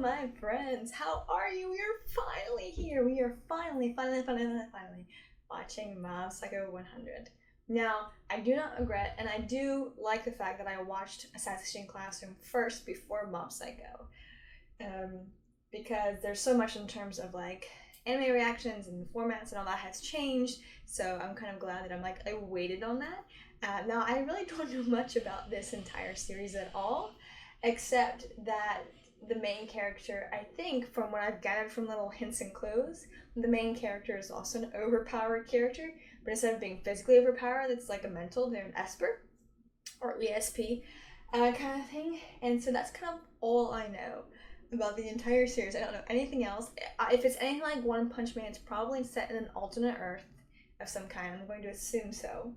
my friends, how are you? We are finally here. We are finally watching Mob Psycho 100. Now, I do not regret, and I do like the fact that I watched Assassination Classroom first before Mob Psycho. Because there's so much in terms of like anime reactions and formats and all that has changed, so I'm kind of glad that I waited on that. Now, I really don't know much about this entire series at all, except that the main character, I think, from what I've gathered from little hints and clues, the main character is also an overpowered character, but instead of being physically overpowered, it's like a mental, they're an Esper, or ESP, kind of thing. And so that's kind of all I know about the entire series. I don't know anything else. If it's anything like One Punch Man, it's probably set in an alternate Earth of some kind. I'm going to assume so.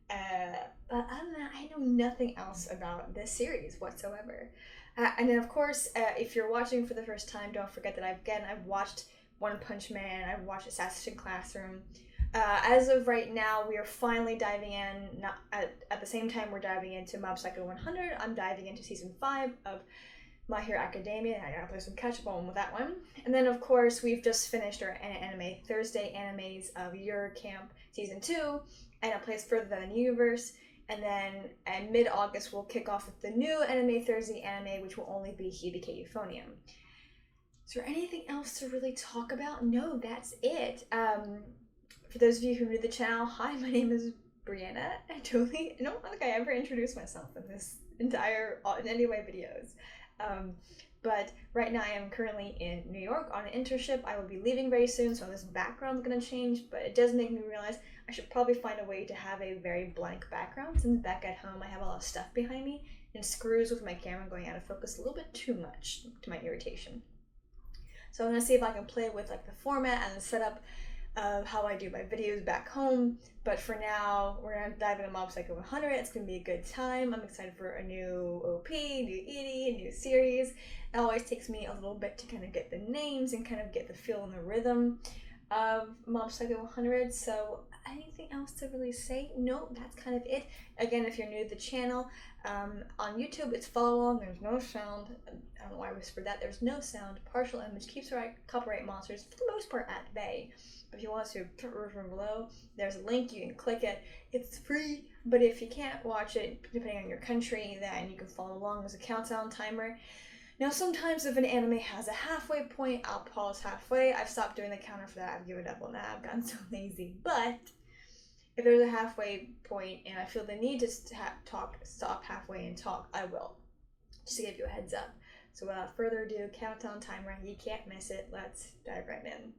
But other than that, I know nothing else about this series whatsoever. And then, of course, if you're watching for the first time, don't forget that I've watched One Punch Man, I've watched Assassination Classroom. As of right now, we are finally diving in. Not at the same time we're diving into Mob Psycho 100. I'm diving into season 5 of My Hero Academia. I gotta play some catch up on with that one. And then, of course, we've just finished our Anime Thursday animes of Your Camp season 2 and A Place Further Than the Universe. And then in mid-August, we'll kick off with the new Anime Thursday anime, which will only be Hibike Euphonium. Is there anything else to really talk about? No, that's it. For those of you who are new to the channel, hi, my name is Brianna. I don't think I ever introduced myself in this entire, in any way, videos. But right now I am currently in New York on an internship. I will be leaving very soon, so this background is going to change, but it does make me realize I should probably find a way to have a very blank background, since back at home I have a lot of stuff behind me and screws with my camera going out of focus a little bit too much to my irritation. So I'm going to see if I can play with like the format and the setup of how I do my videos back home. But for now, we're going to dive into Mob Psycho 100. It's going to be a good time. I'm excited for a new OP, new ED, a new series. It always takes me a little bit to kind of get the names and kind of get the feel and the rhythm of Mob Psycho 100. So anything else to really say? No, that's kind of it. Again, if you're new to the channel, on YouTube, it's follow along. There's no sound. I don't know why I whispered that. There's no sound. Partial image keeps our copyright monsters, for the most part, at bay. But if you want to from below, there's a link. You can click it. It's free. But if you can't watch it, depending on your country, then you can follow along. There's a countdown timer. Now, sometimes if an anime has a halfway point, I'll pause halfway. I've stopped doing the counter for that. I've given up on that. I've gotten so lazy. But if there's a halfway point and I feel the need to stop halfway and talk, I will. Just to give you a heads up. So without further ado, countdown timer. You can't miss it. Let's dive right in.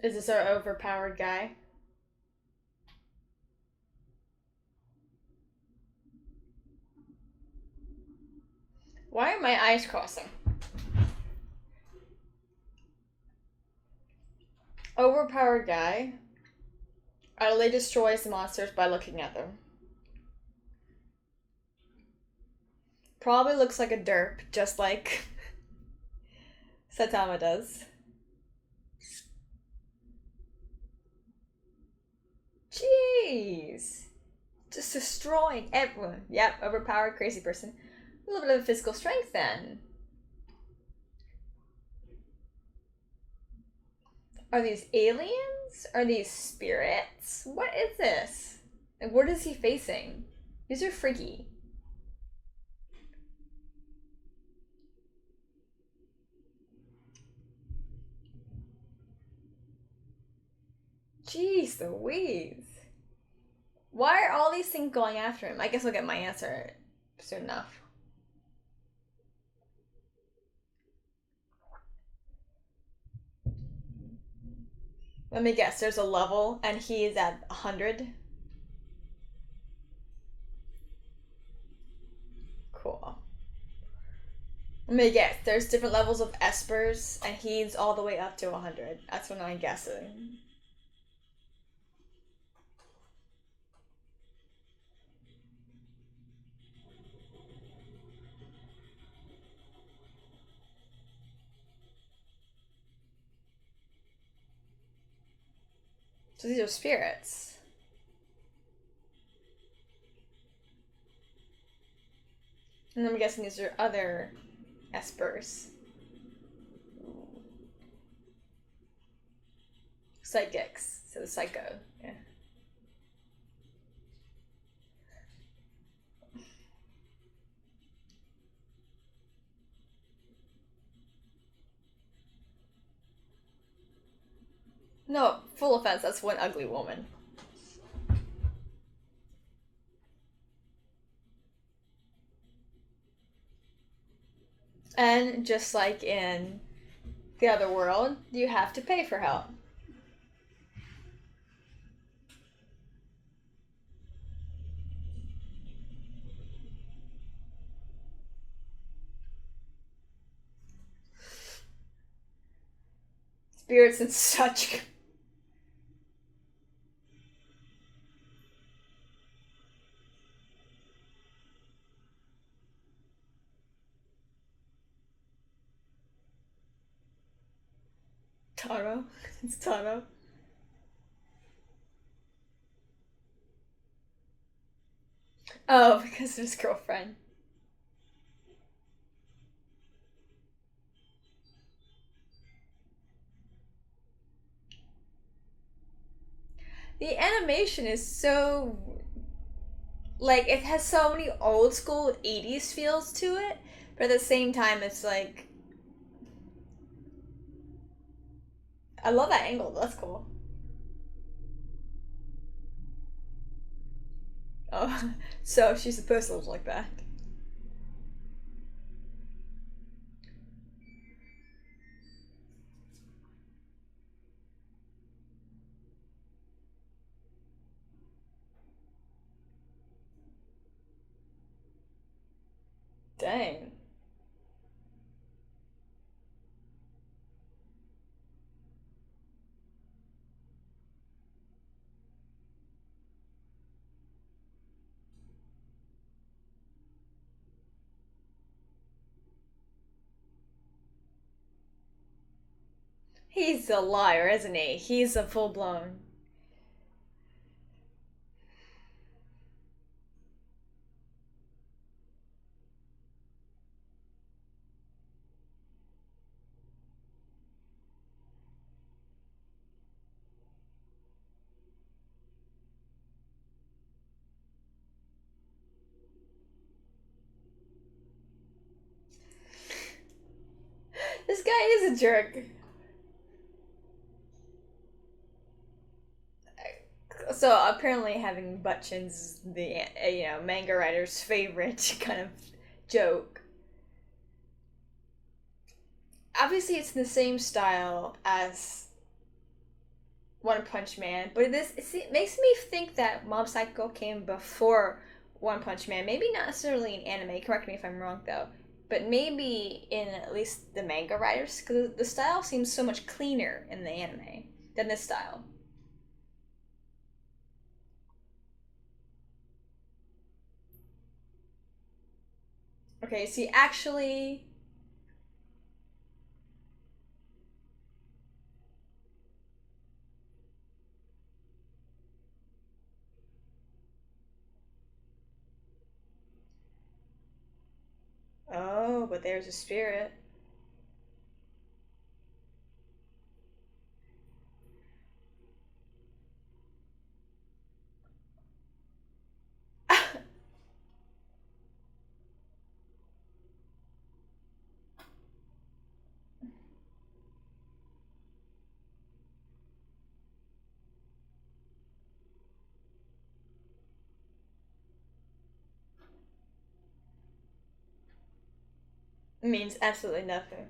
Is this our overpowered guy? Why are my eyes crossing? Overpowered guy utterly destroys the monsters by looking at them. Probably looks like a derp, just like Satama does. Jeez. Just destroying everyone. Yep, overpowered, crazy person. A little bit of physical strength then. Are these aliens? Are these spirits? What is this? And what is he facing? These are freaky. Jeez Louise. Why are all these things going after him? I guess I'll get my answer soon enough. Let me guess, there's a level and he is at 100. Cool. Let me guess, there's different levels of espers and he's all the way up to 100. That's what I'm guessing. So these are spirits. And I'm guessing these are other espers. Psychics. So the psycho. Yeah. No, full offense, that's one ugly woman. And just like in the other world, you have to pay for help. Spirits in such. Taro. It's Taro. Oh, because of his girlfriend. The animation is so. Like, it has so many old school 80s feels to it, but at the same time, it's like. I love that angle, that's cool. Oh, so she's supposed to look like that. Dang. He's a liar, isn't he? He's a full blown. This guy is a jerk. So apparently, having butt chins is the manga writer's favorite kind of joke. Obviously, it's in the same style as One Punch Man, but it makes me think that Mob Psycho came before One Punch Man. Maybe not necessarily in anime. Correct me if I'm wrong, though. But maybe in at least the manga writers, because the style seems so much cleaner in the anime than this style. Okay, see, actually. Oh, but there's a spirit. Means absolutely nothing.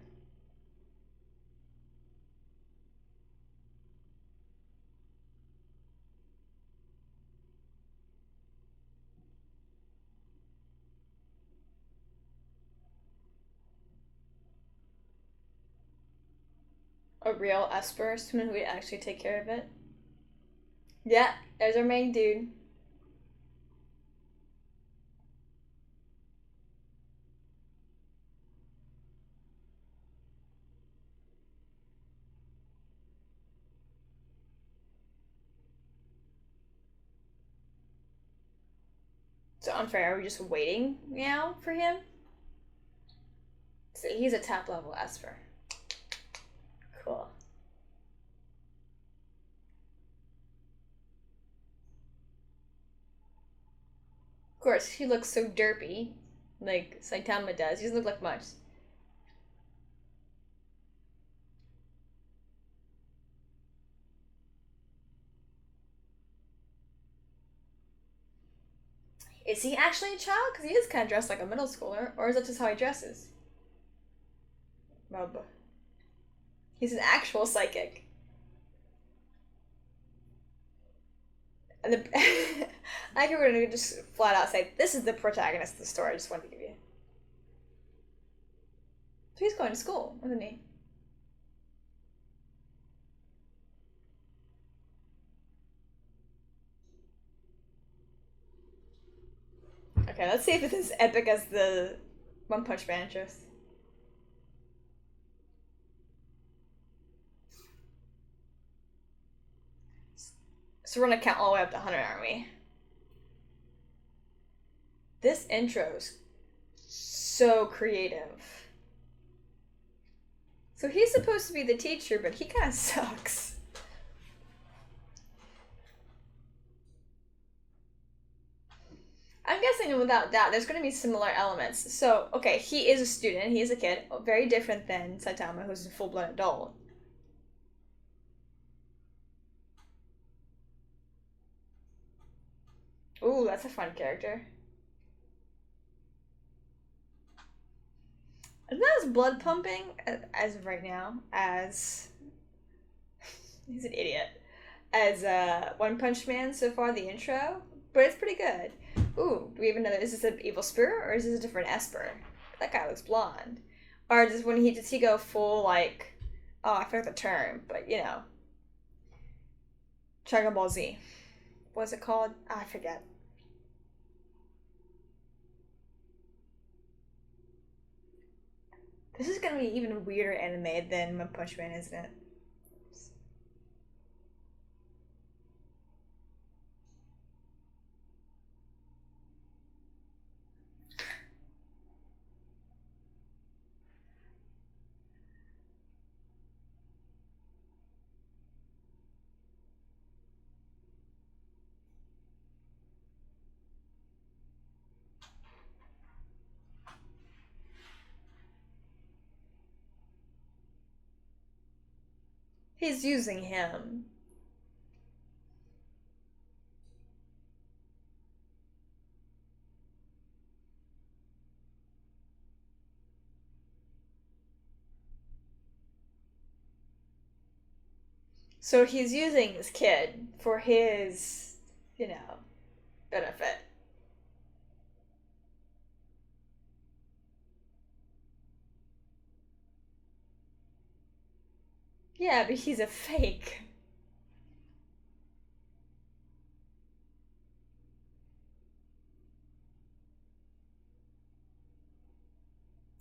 A real Esper, someone who would actually take care of it. Yeah, there's our main dude. So unfair. Are we just waiting now for him? So he's a top level Esper. Cool. Of course, he looks so derpy, like Saitama does. He doesn't look like much. Is he actually a child? Because he is kind of dressed like a middle schooler. Or is that just how he dresses? Well, he's an actual psychic. And the, I think we're gonna just flat out say this is the protagonist of the story. I just wanted to give you. So he's going to school, isn't he? Okay, let's see if it's as epic as the One Punch Man intros. So we're gonna count all the way up to 100, aren't we? This intro's so creative. So he's supposed to be the teacher, but he kind of sucks. I'm guessing without doubt there's going to be similar elements. So, okay, he is a student, he is a kid, very different than Saitama, who's a full-blown adult. Ooh, that's a fun character. It's not as blood pumping as of right now as he's an idiot as One Punch Man so far the intro, but it's pretty good. Ooh, do we even know that is this an evil spirit or is this a different Esper? That guy looks blonde. Or does he go full like oh I forgot the term, but you know Dragon Ball Z. What's it called? Oh, I forget. This is gonna be even weirder anime than One Punch Man, isn't it? He's using him. So he's using this kid for his, you know, benefit. Yeah, but he's a fake.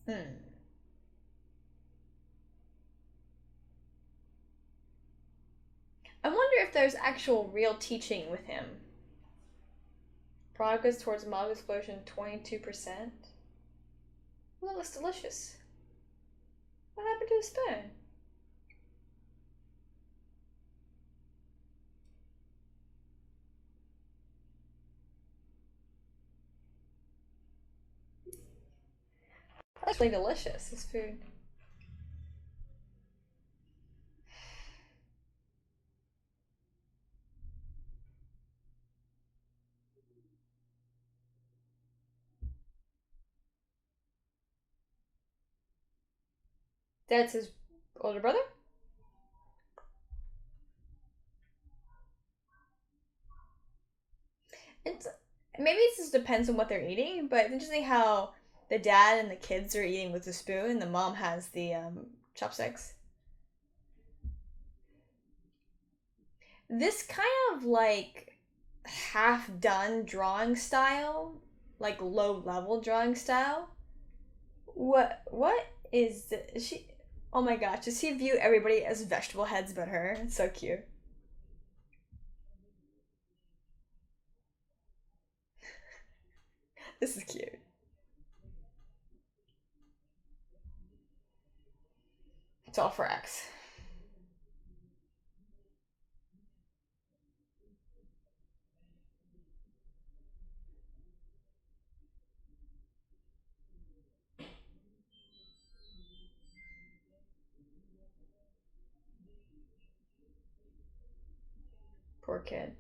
Hmm. I wonder if there's actual real teaching with him. Progress towards mob explosion 22%. Well, that looks delicious. What happened to his spoon? That's really delicious, this food. That's his older brother? It's maybe it just depends on what they're eating, but it's interesting how the dad and the kids are eating with the spoon, and the mom has the chopsticks. This kind of like half done drawing style, like low level drawing style. What is she? Oh my gosh, does he view everybody as vegetable heads but her? It's so cute. This is cute. It's all for X. Poor kid.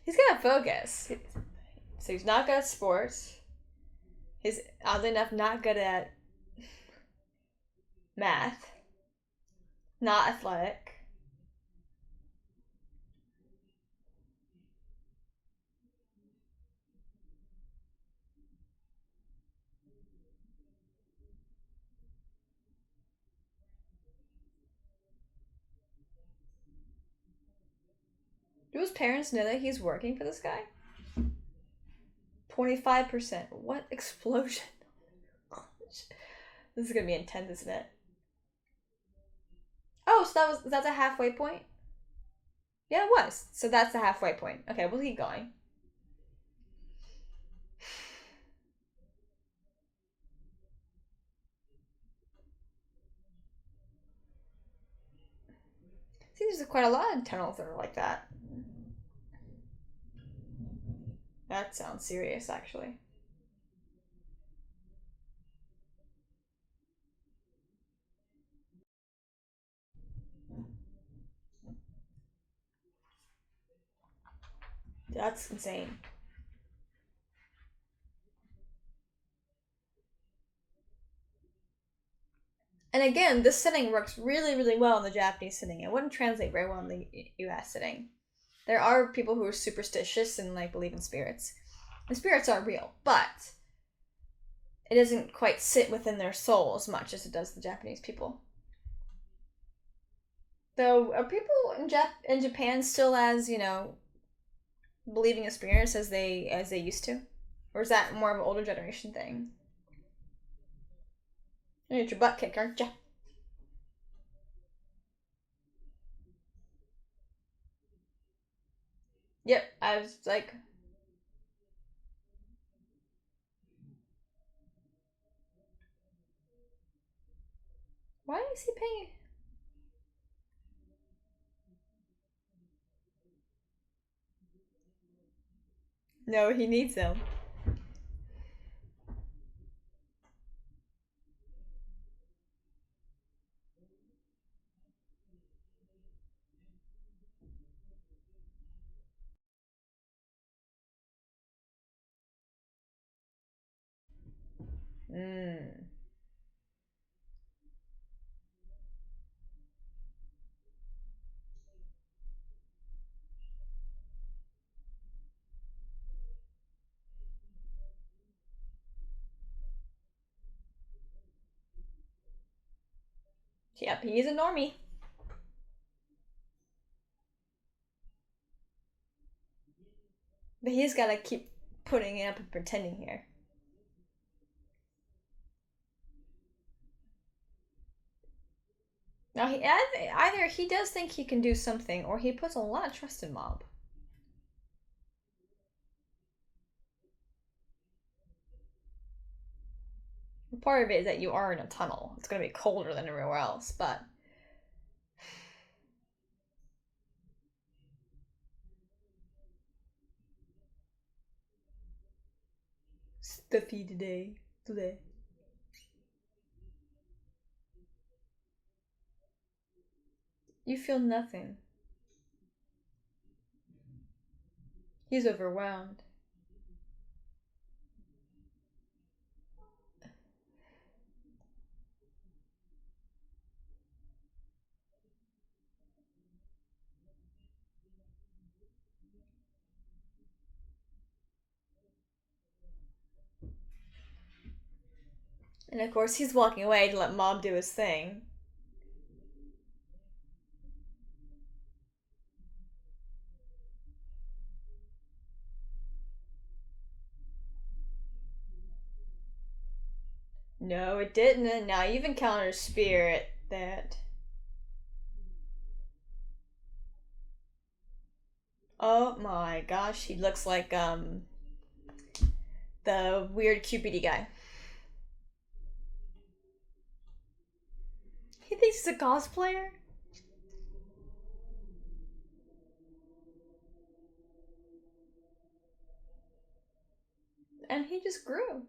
He's gotta focus. So he's not good at sports. He's oddly enough not good at math. Not athletic. Do his parents know that he's working for this guy? 25%. What explosion? This is gonna be intense, isn't it? Oh, so that's a halfway point? Yeah, it was. So that's the halfway point. Okay, we'll keep going. See, there's quite a lot of tunnels that are like that. That sounds serious, actually. That's insane. And again, this setting works really, really well in the Japanese setting. It wouldn't translate very well in the US setting. There are people who are superstitious and like believe in spirits. And spirits are real, but it doesn't quite sit within their soul as much as it does the Japanese people. Though, are people in Japan still as, believing in spirits as they used to? Or is that more of an older generation thing? You need your butt kicked, aren't ya? Yep, I was like, why is he paying? No, he needs them. Hmm. Yep, he's a normie. But he's gotta keep putting it up and pretending here. Now, either he does think he can do something, or he puts a lot of trust in Mob. Part of it is that you are in a tunnel. It's gonna be colder than everywhere else, but stuffy today. You feel nothing. He's overwhelmed. And of course, he's walking away to let Mob do his thing. No, it didn't. And now you've encountered a spirit that. Oh my gosh, he looks like the weird Cupidy guy. He thinks he's a cosplayer? And he just grew.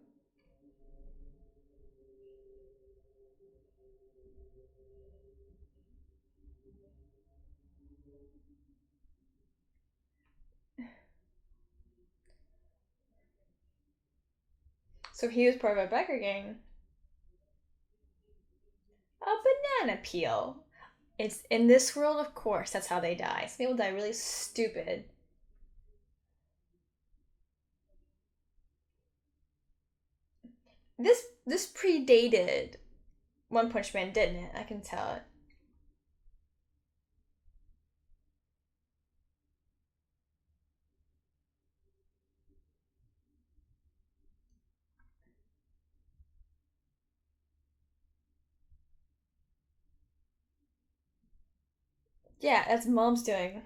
So he was part of a biker gang. A banana peel. It's in this world, of course, that's how they die. Some people die really stupid. This predated One Punch Man, didn't it? I can tell it. Yeah, that's Mom's doing.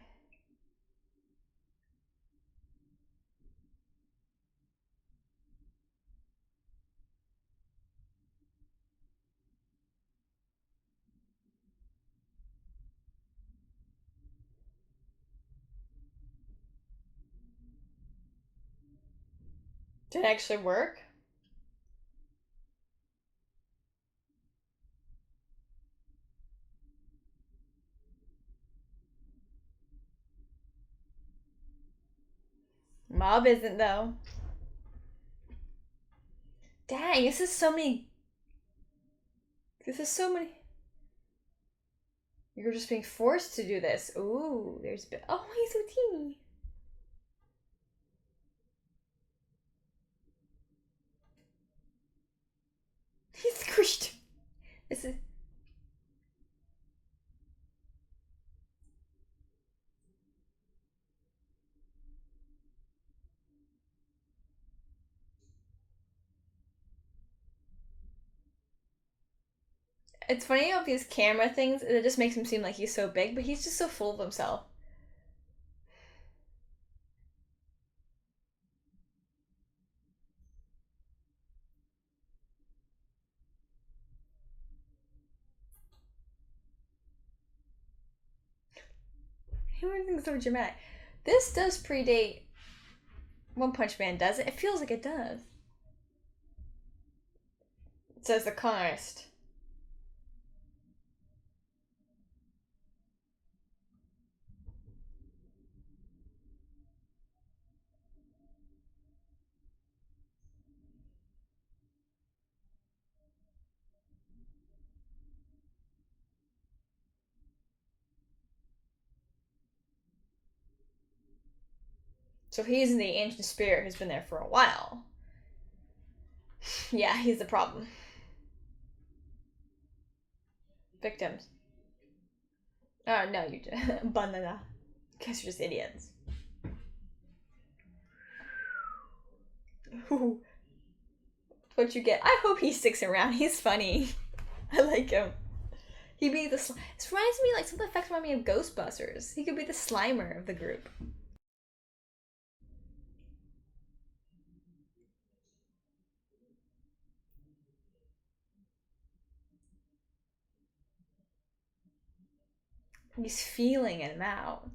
Did it actually work? Mob isn't, though. Dang, this is so many. This is so many. You're just being forced to do this. Ooh, there's. Oh, he's so teeny. He's squished. This is. It's funny how these camera things, it just makes him seem like he's so big, but he's just so full of himself. Everything's so dramatic. This does predate One Punch Man, does it? It feels like it does. It says the colorist. So he's the ancient spirit who's been there for a while. Yeah, he's the problem. Victims. Oh, no, you just. Banana. Guess you're just idiots. Ooh. What you get? I hope he sticks around. He's funny. I like him. He'd be the. This reminds me, like, some of the effects remind me of Ghostbusters. He could be the Slimer of the group. He's feeling him out.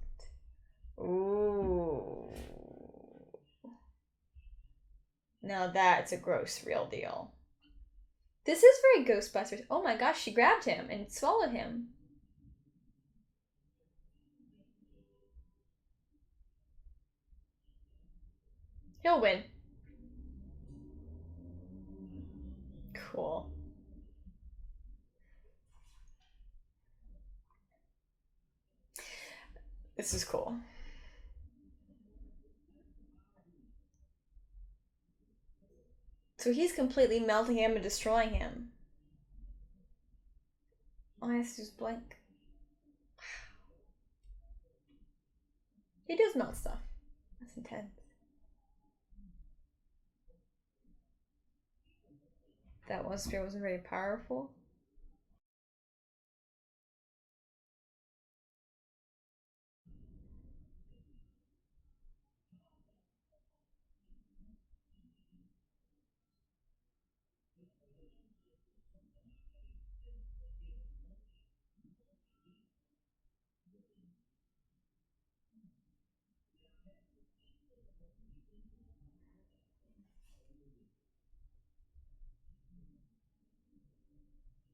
Ooh. Now that's a gross real deal. This is very Ghostbusters. Oh my gosh, she grabbed him and swallowed him. He'll win. Cool. This is cool. So he's completely melting him and destroying him. Oh, I have to just blink. He does melt stuff. That's intense. That one spear wasn't very powerful.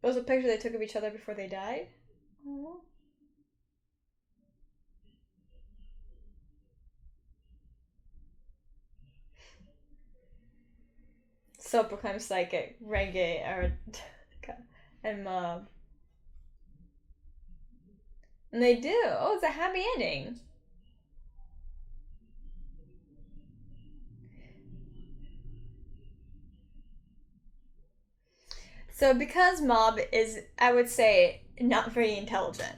It was a picture they took of each other before they died. Aww. Self-proclaimed psychic, reggae, and mob. And they do. Oh, it's a happy ending. So because Mob is, I would say, not very intelligent,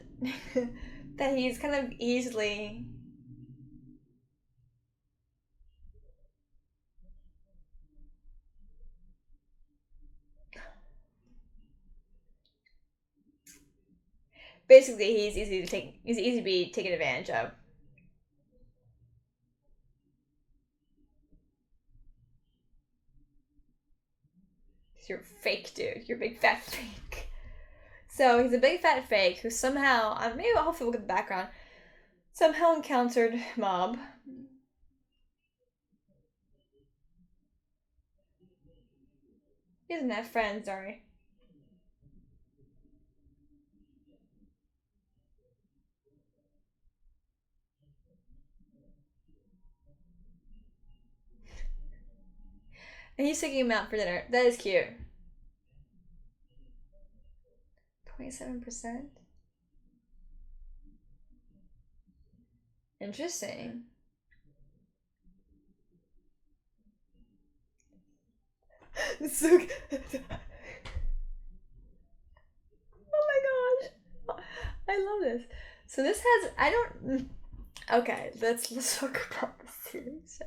that he's kind of easily. Basically, he's easy to take. He's easy to be taken advantage of. You're fake, dude. You're a big fat fake. So he's a big fat fake who somehow, maybe hopefully we'll get the background, somehow encountered Mob. He doesn't have friends, sorry. And he's taking him out for dinner. That is cute. 27%? Interesting. So oh my gosh. I love this. So this has I don't okay, let's talk about the series.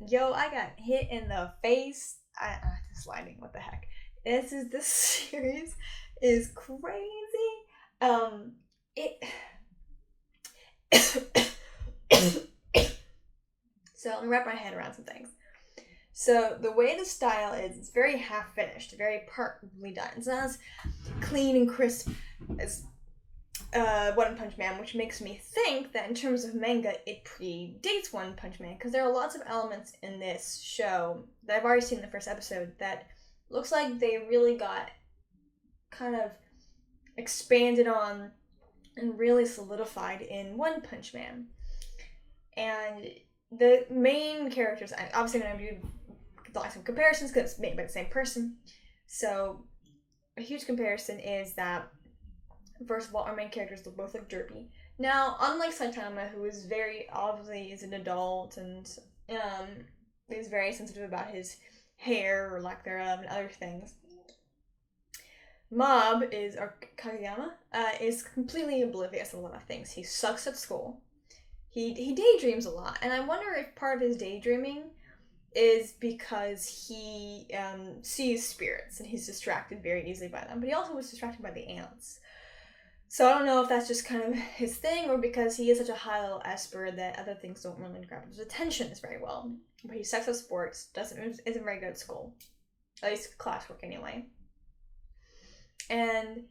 Yo, I got hit in the face. This lighting, what the heck? This series is crazy. It so let me wrap my head around some things. So the way the style is, it's very half finished, very partly done. It's not as clean and crisp as One Punch Man, which makes me think that in terms of manga, it predates One Punch Man, because there are lots of elements in this show that I've already seen in the first episode that looks like they really got kind of expanded on and really solidified in One Punch Man. And the main characters, obviously I'm going to do some comparisons because it's made by the same person. So a huge comparison is that, first of all, our main characters both look derpy. Now, unlike Saitama, who is very obviously is an adult and is very sensitive about his hair or lack thereof and other things, Mob is, or Kageyama, is completely oblivious to a lot of things. He sucks at school. He daydreams a lot, and I wonder if part of his daydreaming is because he sees spirits and he's distracted very easily by them. But he also was distracted by the ants. So I don't know if that's just kind of his thing or because he is such a high level esper that other things don't really grab his attention as very well. But he sucks at sports, isn't very good at school. At least classwork anyway. And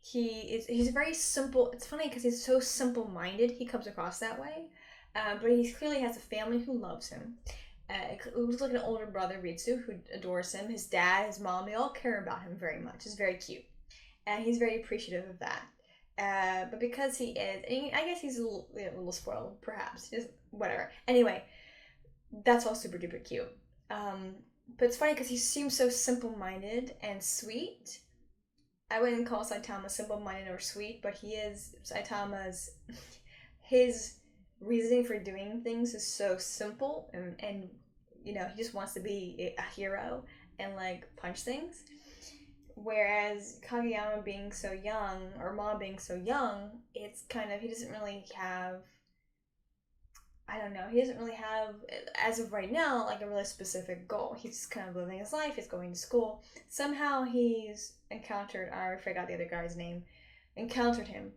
he's very simple. It's funny because he's so simple-minded. He comes across that way. But he clearly has a family who loves him. It looks like an older brother, Ritsu, who adores him. His dad, his mom, they all care about him very much. It's very cute. And he's very appreciative of that. But because he is, I guess he's a little spoiled, perhaps. Just whatever. Anyway, that's all super duper cute. But it's funny because he seems so simple-minded and sweet. I wouldn't call Saitama simple-minded or sweet, but he is. Saitama's his reasoning for doing things is so simple, and you know, he just wants to be a hero and like punch things. Whereas Kageyama being so young, or Ma being so young, it's kind of, he doesn't really have, I don't know, he doesn't really have, as of right now, like a really specific goal. He's kind of living his life, he's going to school. Somehow he's encountered, I forgot the other guy's name, encountered him.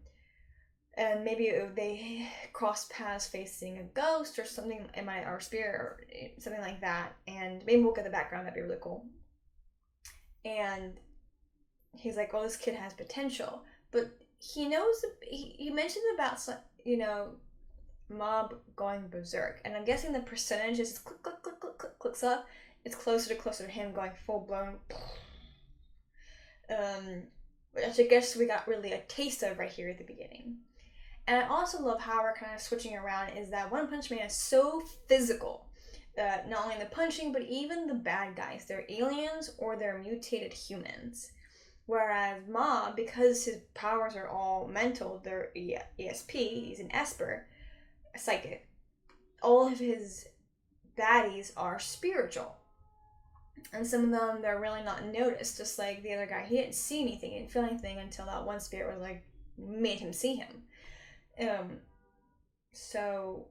And maybe they cross paths facing a ghost or something, or a spirit, or something like that. And maybe we'll get the background, that'd be really cool. And he's like, well, this kid has potential. But he knows, he mentioned about, you know, Mob going berserk. And I'm guessing the percentage is click, click, click, click, click, clicks up. It's closer to him going full blown. which I guess we got really a taste of right here at the beginning. And I also love how we're kind of switching around is that One Punch Man is so physical. Not only the punching, but even the bad guys. They're aliens or they're mutated humans. Whereas Mob, because his powers are all mental, they're ESP, he's an Esper, a psychic. All of his baddies are spiritual. And some of them, they're really not noticed, just like the other guy. He didn't see anything, he didn't feel anything until that one spirit was like, made him see him. So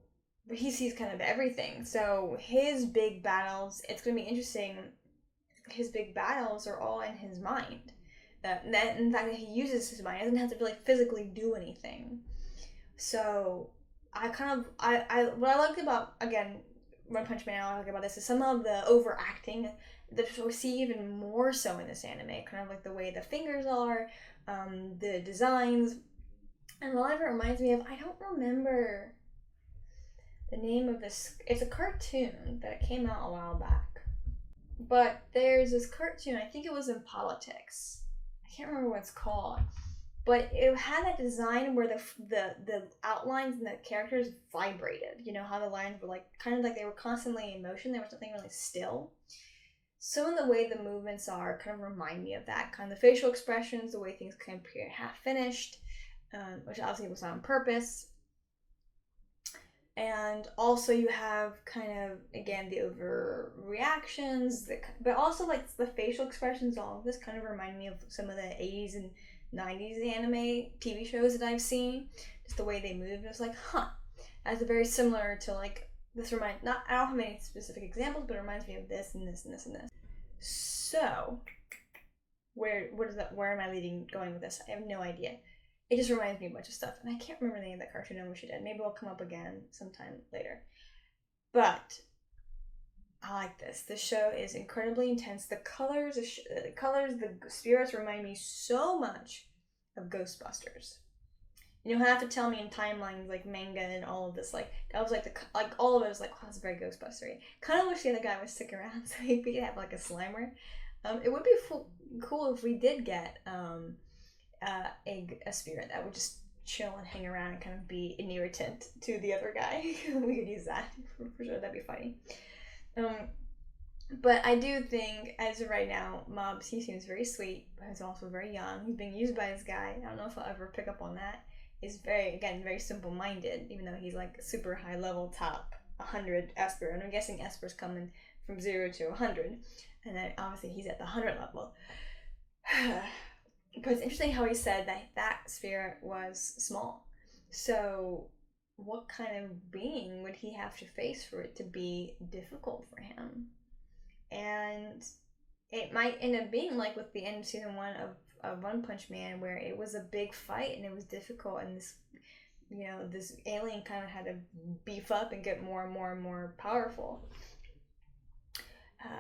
he sees kind of everything. So his big battles, it's going to be interesting. His big battles are all in his mind. That in fact, he uses his mind. He doesn't have to really physically do anything. So I what I liked about, again, One Punch Man, I like about this is some of the overacting that we see even more so in this anime. Kind of like the way the fingers are, the designs, and a lot of it reminds me of, I don't remember the name of this. It's a cartoon that came out a while back. But there's this cartoon, I think it was in politics. I can't remember what it's called. But it had that design where the outlines and the characters vibrated. You know how the lines were like kind of like they were constantly in motion. There was something really still. Some of the way the movements are kind of remind me of that. Kind of the facial expressions, the way things can appear half finished, which obviously was on purpose. And also you have kind of, again, the overreactions, but also like the facial expressions. All of this kind of remind me of some of the 80s and 90s anime TV shows that I've seen. Just the way they move. It's like, that's very similar to like, this reminds, not, I don't have any specific examples, but it reminds me of this and this and this and this. So, where am I going with this? I have no idea. It just reminds me of a bunch of stuff, and I can't remember the name of that cartoon. I wish it did. Maybe it'll come up again sometime later. But I like this. This show is incredibly intense. The colors, the spirits remind me so much of Ghostbusters. You don't have to tell me in timelines like manga and all of this. Like that was like all of it was like, oh, that's very Ghostbustery. Kind of wish the other guy would stick around so we could have like a Slimer. It would be cool if we did get a spirit that would just chill and hang around and kind of be an irritant to the other guy. We could use that for sure. That'd be funny. But I do think, as of right now, Mob, he seems very sweet, but he's also very young. He's being used by this guy. I don't know if I'll ever pick up on that. He's very simple-minded, even though he's like super high-level, top 100 Esper. And I'm guessing Esper's coming from 0 to 100. And then obviously he's at the 100 level. But it's interesting how he said that spirit was small. So what kind of being would he have to face for it to be difficult for him? And it might end up being like with the end of season 1 of One Punch Man, where it was a big fight and it was difficult, and this alien kind of had to beef up and get more and more and more powerful.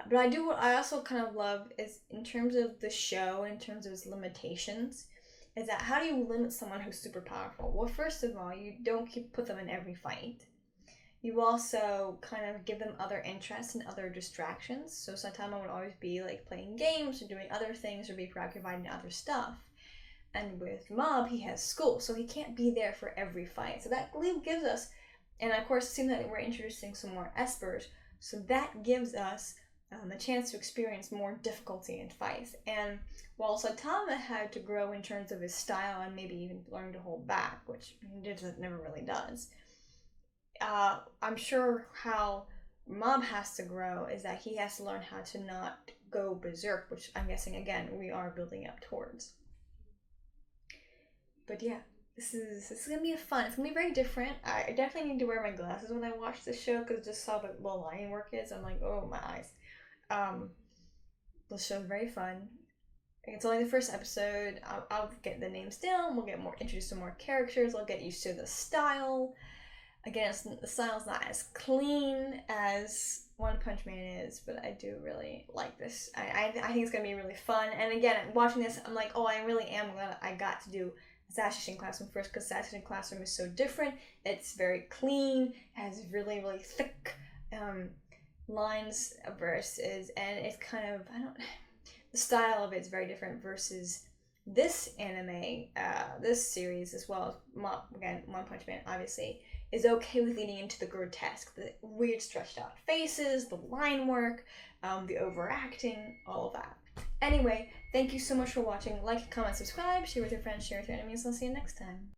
But I also kind of love is in terms of the show, in terms of its limitations, is that how do you limit someone who's super powerful? Well, first of all, you don't put them in every fight. You also kind of give them other interests and other distractions. So Saitama would always be like playing games or doing other things or be preoccupied in other stuff. And with Mob, he has school, so he can't be there for every fight. So that gives us, and of course it seems like we're introducing some more Espers, so that gives us a chance to experience more difficulty in fights. And while Saitama had to grow in terms of his style and maybe even learn to hold back, which he never really does, I'm sure how Mob has to grow is that he has to learn how to not go berserk, which I'm guessing, again, we are building up towards. But yeah, this is going to be fun. It's going to be very different. I definitely need to wear my glasses when I watch this show because just how the line work is. I'm like, oh, my eyes. This show is very fun. It's only the first episode. I'll get the names down. We'll get more introduced to more characters. I'll get used to the style. Again, the style's not as clean as One Punch Man is, but I do really like this. I think it's going to be really fun. And again, watching this, I'm like, oh, I really am glad I got to do Assassination Classroom first, because Assassination Classroom is so different. It's very clean, has really, really thick lines versus, and it's kind of, the style of it's very different versus this anime, this series, as well as again One Punch Man, obviously, is okay with leaning into the grotesque, the weird stretched out faces, the line work, the overacting, all of that. Anyway, thank you so much for watching. Like, comment, subscribe, share with your friends, share with your enemies. I'll see you next time.